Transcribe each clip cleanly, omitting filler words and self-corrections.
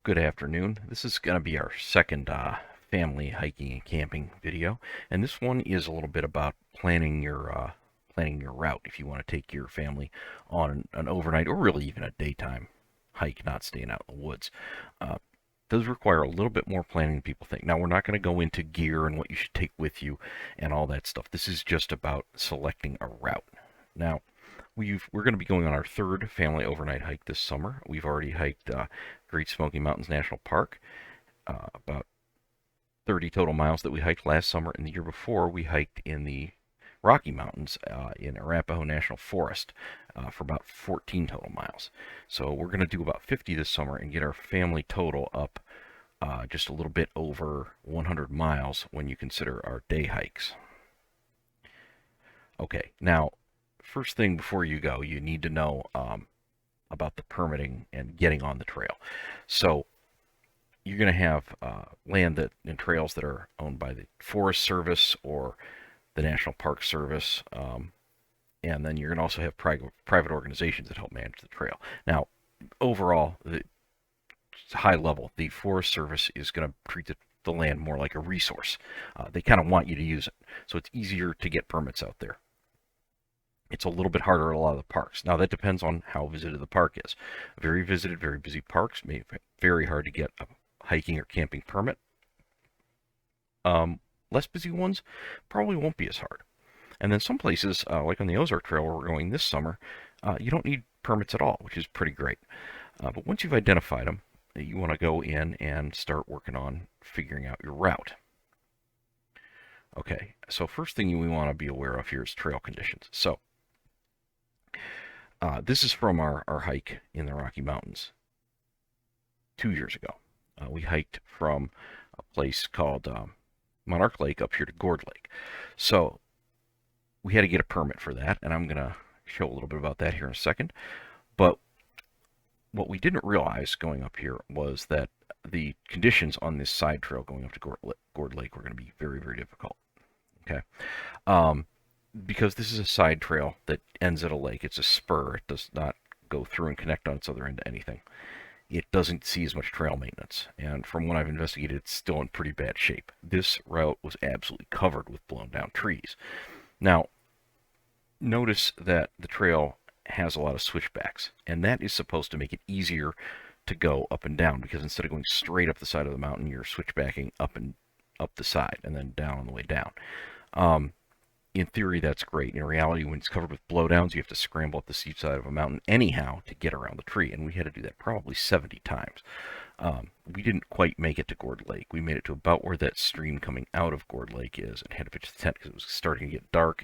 Good afternoon. This is going to be our second family hiking and camping video, and this one is a little bit about planning your route if you want to take your family on an overnight or really even a daytime hike, not staying out in the woods. Uh, those require a little bit more planning than people think. Now, we're not going to go into gear and what you should take with you and all that stuff. This is just about selecting a route. Now, we're going to be going on our third family overnight hike this summer. We've already hiked Great Smoky Mountains National Park, about 30 total miles that we hiked last summer, and the year before we hiked in the Rocky Mountains in Arapahoe National Forest for about 14 total miles. So we're going to do about 50 this summer and get our family total up just a little bit over 100 miles when you consider our day hikes. Okay, now first thing before you go, you need to know about the permitting and getting on the trail. So you're going to have land that and trails that are owned by the Forest Service or the National Park Service, and then you're going to also have private organizations that help manage the trail. Now, overall, high level, the Forest Service is going to treat the land more like a resource. They kind of want you to use it, so it's easier to get permits out there. It's a little bit harder at a lot of the parks. Now, that depends on how visited the park is. Very visited, very busy parks may be very hard to get a hiking or camping permit. Less busy ones probably won't be as hard. And then some places, like on the Ozark Trail where we're going this summer, you don't need permits at all, which is pretty great. But once you've identified them, you want to go in and start working on figuring out your route. Okay, so first thing we want to be aware of here is trail conditions. So this is from our hike in the Rocky Mountains 2 years ago. We hiked from a place called Monarch Lake up here to Gourd Lake. So we had to get a permit for that, and I'm going to show a little bit about that here in a second. But what we didn't realize going up here was that the conditions on this side trail going up to Gourd Lake were going to be very, very difficult. Okay. Because this is a side trail that ends at a lake. It's a spur. It does not go through and connect on its other end to anything. It doesn't see as much trail maintenance, and from what I've investigated, it's still in pretty bad shape. This route was absolutely covered with blown down trees. Now, notice that the trail has a lot of switchbacks, and that is supposed to make it easier to go up and down, because instead of going straight up the side of the mountain, you're switchbacking up the side and then down on the way down. In theory, that's great. In reality, when it's covered with blowdowns, you have to scramble up the steep side of a mountain anyhow to get around the tree, and we had to do that probably 70 times. We didn't quite make it to Gourd Lake. We made it to about where that stream coming out of Gourd Lake is, and had to pitch the tent because it was starting to get dark.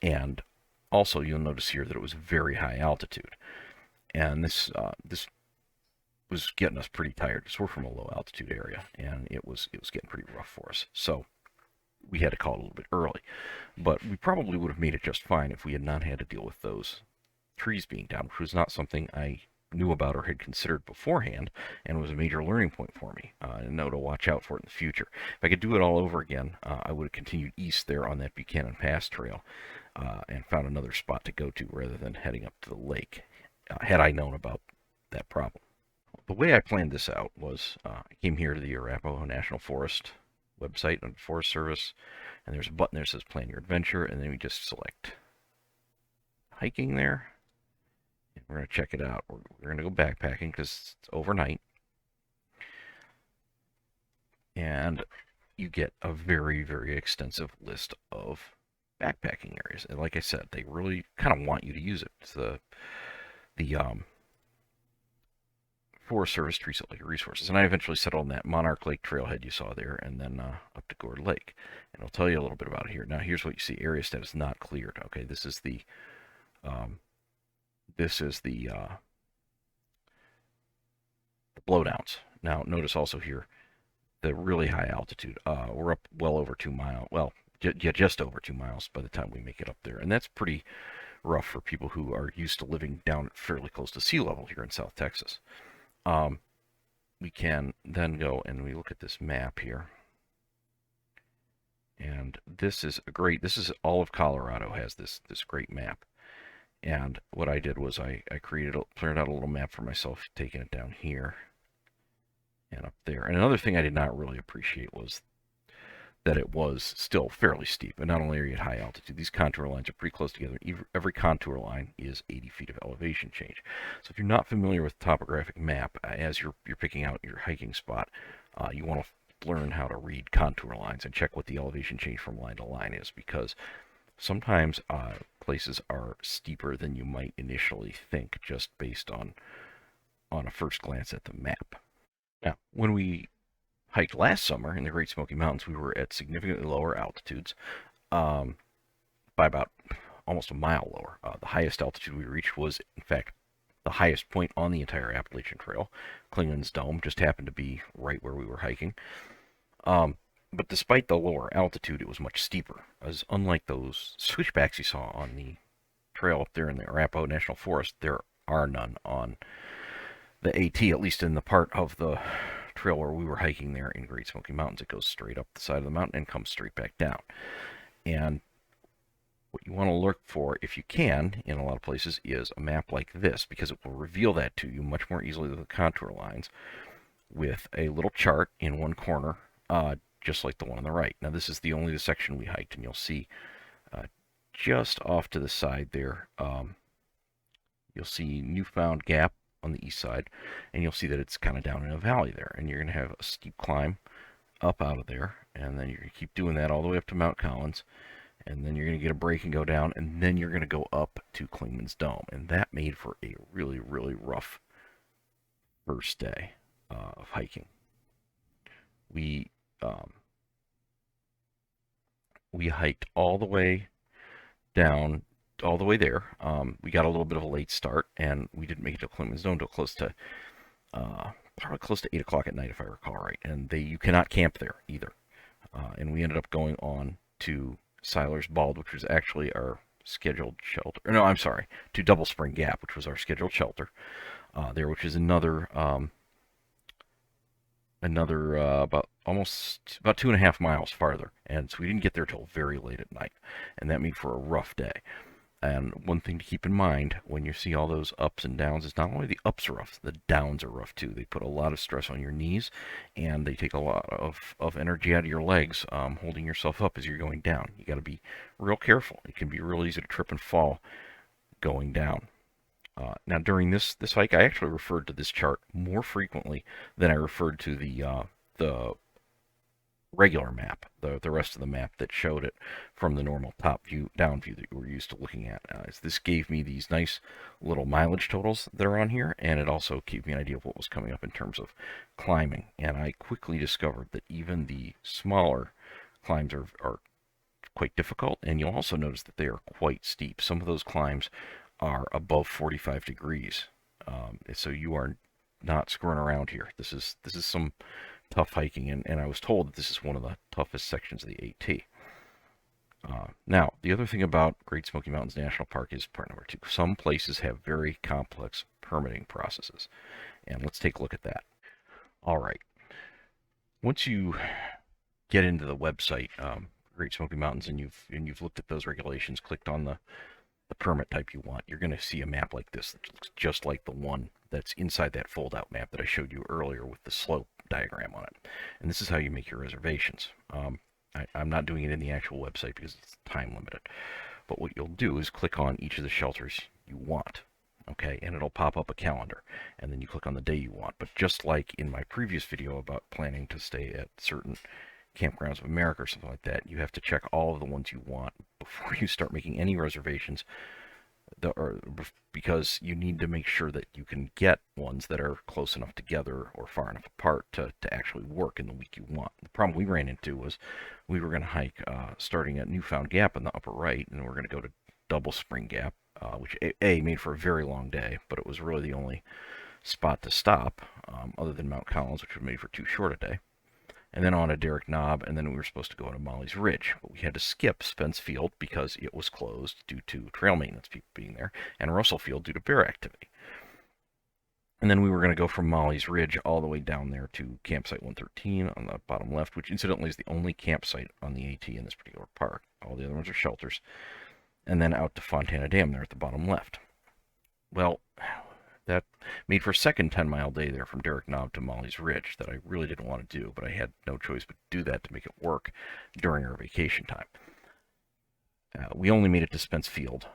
And also, you'll notice here that it was very high altitude, and this was getting us pretty tired because we're from a low altitude area, and it was getting pretty rough for us. So we had to call it a little bit early. But we probably would have made it just fine if we had not had to deal with those trees being down, which was not something I knew about or had considered beforehand, and was a major learning point for me, and know to watch out for it in the future. If I could do it all over again, I would have continued east there on that Buchanan Pass trail, and found another spot to go to rather than heading up to the lake, had I known about that problem. The way I planned this out was I came here to the Arapahoe National Forest website on the Forest Service, and there's a button there that says Plan Your Adventure, and then we just select hiking there, and we're going to check it out. We're going to go backpacking because it's overnight, and you get a very, very extensive list of backpacking areas. And like I said, they really kind of want you to use it. It's the Forest Service treats it like a resources. And I eventually settled on that Monarch Lake trailhead you saw there, and then up to Gourd Lake. And I'll tell you a little bit about it here. Now, here's what you see: area status not cleared. Okay, this is the blowdowns. Now, notice also here the really high altitude. We're up well over 2 miles. Well, just over 2 miles by the time we make it up there, and that's pretty rough for people who are used to living down fairly close to sea level here in South Texas. We can then go and we look at this map here, and this is all of Colorado has this great map. And what I did was I printed out a little map for myself, taking it down here, there. And another thing I did not really appreciate was that it was still fairly steep. And not only are you at high altitude, these contour lines are pretty close together. Every contour line is 80 feet of elevation change. So if you're not familiar with the topographic map, as you're picking out your hiking spot, you want to learn how to read contour lines and check what the elevation change from line to line is, because sometimes places are steeper than you might initially think just based on a first glance at the map. Now, when we hiked last summer in the Great Smoky Mountains, we were at significantly lower altitudes, by about almost a mile lower. The highest altitude we reached was, in fact, the highest point on the entire Appalachian Trail. Clingman's Dome just happened to be right where we were hiking. But despite the lower altitude, it was much steeper, as unlike those switchbacks you saw on the trail up there in the Arapahoe National Forest, there are none on the AT, at least in the part of the trail where we were hiking there in Great Smoky Mountains. It goes straight up the side of the mountain and comes straight back down. And what you want to look for, if you can, in a lot of places, is a map like this, because it will reveal that to you much more easily than the contour lines, with a little chart in one corner, just like the one on the right. Now, this is only the section we hiked, and you'll see just off to the side there, you'll see Newfound Gap on the east side, and you'll see that it's kind of down in a valley there, and you're going to have a steep climb up out of there, and then you're going to keep doing that all the way up to Mount Collins, and then you're going to get a break and go down, and then you're going to go up to Clingman's Dome, and that made for a really, really rough first day of hiking. We hiked all the way down, all the way there. We got a little bit of a late start, and we didn't make it to Clingman's Dome until probably close to 8 o'clock at night, if I recall right. And you cannot camp there either. And we ended up going on to Seiler's Bald, which was actually our scheduled shelter. Or no, I'm sorry, to Double Spring Gap, which was our scheduled shelter there, which is another about 2.5 miles farther. And so we didn't get there till very late at night, and that made for a rough day. And one thing to keep in mind when you see all those ups and downs is not only the ups are rough, the downs are rough too. They put a lot of stress on your knees, and they take a lot of energy out of your legs, holding yourself up as you're going down. You got to be real careful. It can be real easy to trip and fall going down. Now, during this hike, I actually referred to this chart more frequently than I referred to the regular map, the rest of the map that showed it from the normal top view, down view that we're used to looking at. This gave me these nice little mileage totals that are on here, and it also gave me an idea of what was coming up in terms of climbing. And I quickly discovered that even the smaller climbs are quite difficult, and you'll also notice that they are quite steep. Some of those climbs are above 45 degrees, so you are not screwing around here. This is some tough hiking, and I was told that this is one of the toughest sections of the AT. Now, the other thing about Great Smoky Mountains National Park is part number 2. Some places have very complex permitting processes, and let's take a look at that. All right. Once you get into the website, Great Smoky Mountains, and you've looked at those regulations, clicked on the permit type you want, you're going to see a map like this that looks just like the one that's inside that fold-out map that I showed you earlier with the slope diagram on it. And this is how you make your reservations. I'm not doing it in the actual website because it's time limited. But what you'll do is click on each of the shelters you want, okay? And it'll pop up a calendar, and then you click on the day you want. But just like in my previous video about planning to stay at certain Campgrounds of America or something like that, you have to check all of the ones you want before you start making any reservations, because you need to make sure that you can get ones that are close enough together or far enough apart to actually work in the week you want. The problem we ran into was we were going to hike starting at Newfound Gap in the upper right, and we're going to go to Double Spring Gap, which made for a very long day, but it was really the only spot to stop, other than Mount Collins, which was made for too short a day. And then on to Derrick Knob, and then we were supposed to go to Molly's Ridge. But we had to skip Spence Field because it was closed due to trail maintenance people being there, and Russell Field due to bear activity. And then we were going to go from Molly's Ridge all the way down there to Campsite 113 on the bottom left, which incidentally is the only campsite on the AT in this particular park. All the other ones are shelters. And then out to Fontana Dam there at the bottom left. Well, that made for a second 10-mile day there from Derrick Knob to Molly's Ridge that I really didn't want to do, but I had no choice but to do that to make it work during our vacation time. We only made it to Spence Field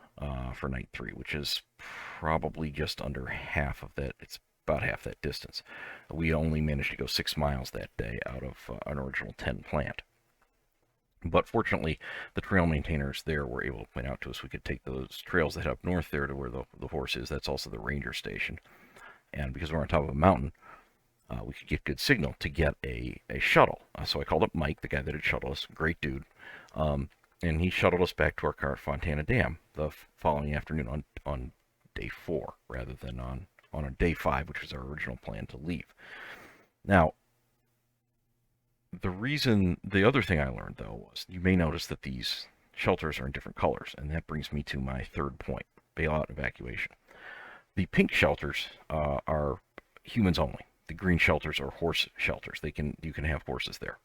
for night 3, which is probably just under half of that. It's about half that distance. We only managed to go 6 miles that day out of an original 10 planned. But fortunately, the trail maintainers there were able to point out to us we could take those trails that head up north there to where the horse is. That's also the ranger station. And because we're on top of a mountain, we could get good signal to get a shuttle. So I called up Mike, the guy that had shuttled us, great dude. And he shuttled us back to our car at Fontana Dam the following afternoon on day 4, rather than on a day 5, which was our original plan to leave. Now, the other thing I learned, though, was you may notice that these shelters are in different colors, and that brings me to my third point, bailout evacuation. The pink shelters are humans only. The green shelters are horse shelters. You can have horses there.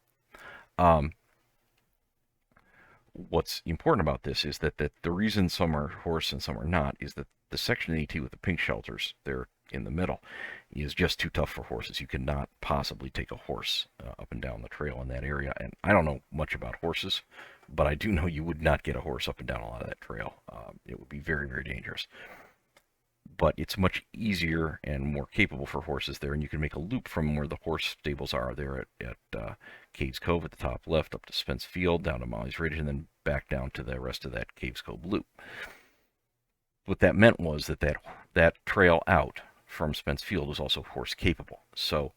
What's important about this is that the reason some are horse and some are not is that the section 82 with the pink shelters, they're in the middle, is just too tough for horses. You cannot possibly take a horse up and down the trail in that area. And I don't know much about horses, but I do know you would not get a horse up and down a lot of that trail. It would be very, very dangerous. But it's much easier and more capable for horses there, and you can make a loop from where the horse stables are there at Caves Cove at the top left, up to Spence Field, down to Molly's Ridge, and then back down to the rest of that Caves Cove loop. What that meant was that trail out from Spence Field was also horse capable. So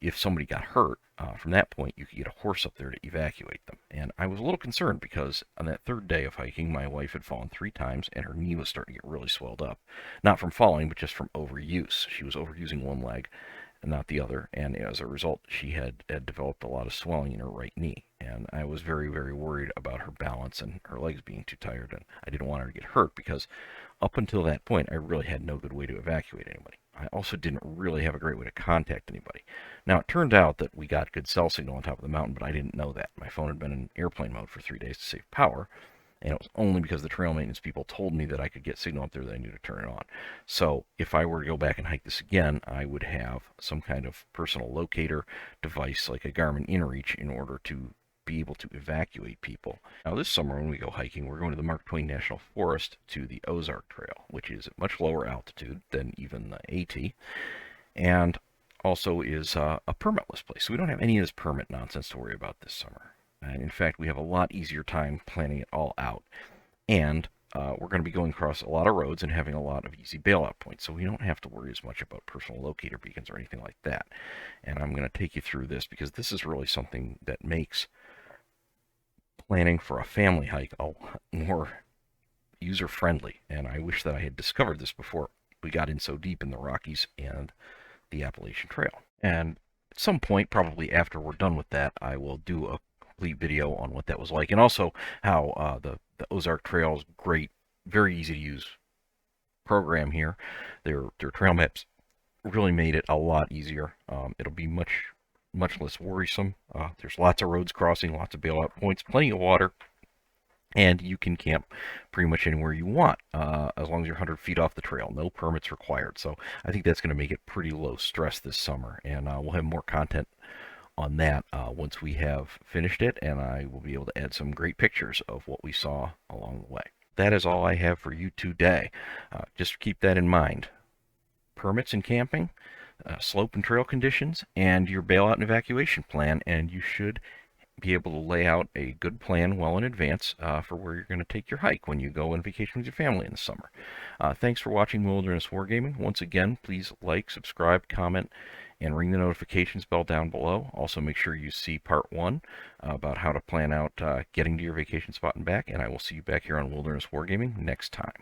if somebody got hurt, from that point, you could get a horse up there to evacuate them. And I was a little concerned because on that third day of hiking, my wife had fallen 3 times and her knee was starting to get really swelled up. Not from falling, but just from overuse. She was overusing one leg and not the other. And as a result, she had developed a lot of swelling in her right knee. And I was very, very worried about her balance and her legs being too tired. And I didn't want her to get hurt because up until that point, I really had no good way to evacuate anybody. I also didn't really have a great way to contact anybody. Now, it turned out that we got good cell signal on top of the mountain, but I didn't know that. My phone had been in airplane mode for 3 days to save power, and it was only because the trail maintenance people told me that I could get signal up there that I needed to turn it on. So if I were to go back and hike this again, I would have some kind of personal locator device like a Garmin InReach in order to be able to evacuate people. Now this summer when we go hiking, we're going to the Mark Twain National Forest to the Ozark Trail, which is at much lower altitude than even the AT, and also is a permitless place. So we don't have any of this permit nonsense to worry about this summer. And in fact, we have a lot easier time planning it all out. And we're going to be going across a lot of roads and having a lot of easy bailout points, so we don't have to worry as much about personal locator beacons or anything like that. And I'm going to take you through this because this is really something that makes planning for a family hike a lot more user-friendly, and I wish that I had discovered this before we got in so deep in the Rockies and the Appalachian Trail. And at some point, probably after we're done with that, I will do a complete video on what that was like, and also how the Ozark Trail is great, very easy to use program here. Their trail maps really made it a lot easier. It'll be much less worrisome. There's lots of roads crossing, lots of bailout points, plenty of water, and you can camp pretty much anywhere you want as long as you're 100 feet off the trail. No permits required. So I think that's going to make it pretty low stress this summer, and we'll have more content on that once we have finished it, and I will be able to add some great pictures of what we saw along the way. That is all I have for you today. Just keep that in mind. Permits and camping, slope and trail conditions, and your bailout and evacuation plan, and you should be able to lay out a good plan well in advance for where you're going to take your hike when you go on vacation with your family in the summer. Thanks for watching Wilderness Wargaming. Once again, please like, subscribe, comment, and ring the notifications bell down below. Also, make sure you see part 1 about how to plan out getting to your vacation spot and back, and I will see you back here on Wilderness Wargaming next time.